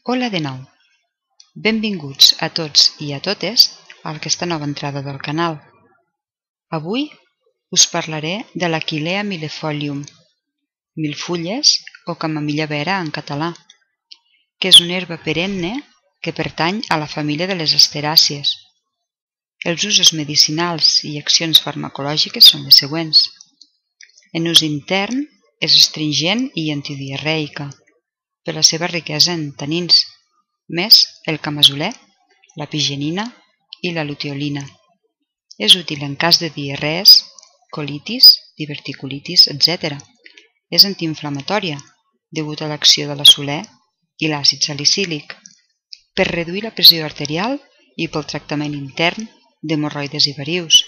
Hola de nou. Benvinguts a tots i a totes a aquesta nova entrada del canal. Avui us parlaré de l'Aquilea millefolium, milfulles o camamilla vera en català, que és una herba perenne que pertany a la família de les asteràcies. Els usos medicinals i accions farmacològiques són les següents. En ús intern és astringent i antidiarreica, per la seva riquesa en tanins, més el camasolè, la pigenina i la luteolina. És útil en cas de diarrees, colitis, diverticulitis, etc. És antiinflamatòria, degut a l'acció de la solè i l'àcid salicílic, per reduir la pressió arterial i pel tractament intern d'hemorroides i varius,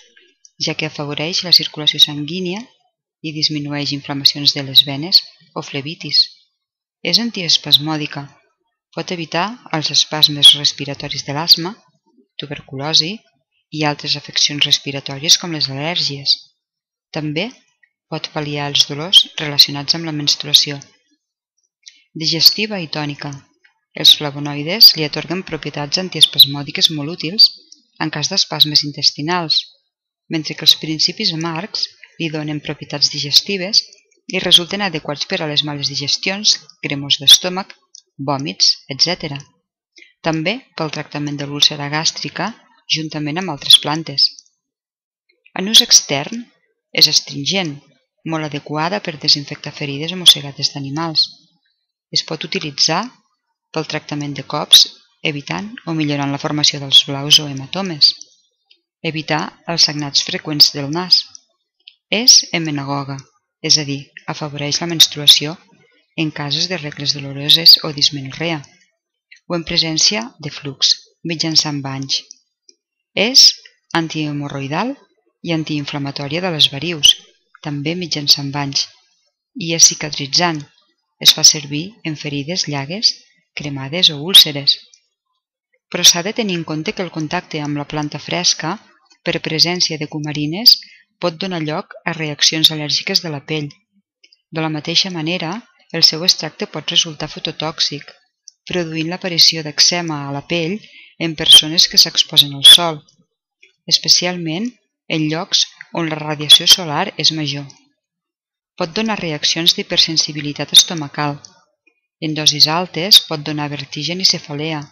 ja que afavoreix la circulació sanguínia i disminueix inflamacions de les venes o flebitis. És antiespasmòdica. Pot evitar els espasmes respiratoris de l'asma, tuberculosi i altres afeccions respiratòries com les al·lèrgies. També pot pal·liar els dolors relacionats amb la menstruació. Digestiva i tònica. Els flavonoides li atorguen propietats antiespasmòdiques molt útils en cas d'espasmes intestinals, mentre que els principis amargs li donen propietats digestives i resulten adequats per a les males digestions, cremors d'estómac, vòmits, etc. També pel tractament de l'úlcera gàstrica juntament amb altres plantes. En ús extern és astringent, molt adequada per desinfectar ferides o mossegades d'animals. Es pot utilitzar pel tractament de cops, evitant o millorant la formació dels blaus o hematomes. Evitar els sagnats freqüents del nas. És emmenagoga, és a dir, afavoreix la menstruació en casos de regles doloroses o dismenorrea, o en presència de flux, mitjançant banys. És antihemorroidal i antiinflamatòria de les varius, també mitjançant banys, i és cicatritzant. Es fa servir en ferides, llagues, cremades o úlceres. Però s'ha de tenir en compte que el contacte amb la planta fresca, per presència de cumarines, pot donar lloc a reaccions al·lèrgiques de la pell. De la mateixa manera, el seu extracte pot resultar fototòxic, produint l'aparició d'èczema a la pell en persones que s'exposen al sol, especialment en llocs on la radiació solar és major. Pot donar reaccions d'hipersensibilitat estomacal. En dosis altes pot donar vertigen i cefalea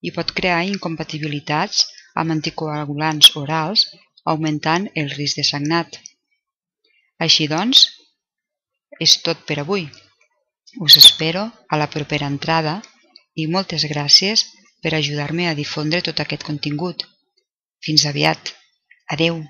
i pot crear incompatibilitats amb anticoagulants orals, augmentant el risc de sagnat. Així doncs, és tot per avui. Us espero a la propera entrada i moltes gràcies per ajudar-me a difondre tot aquest contingut. Fins aviat. Adeu.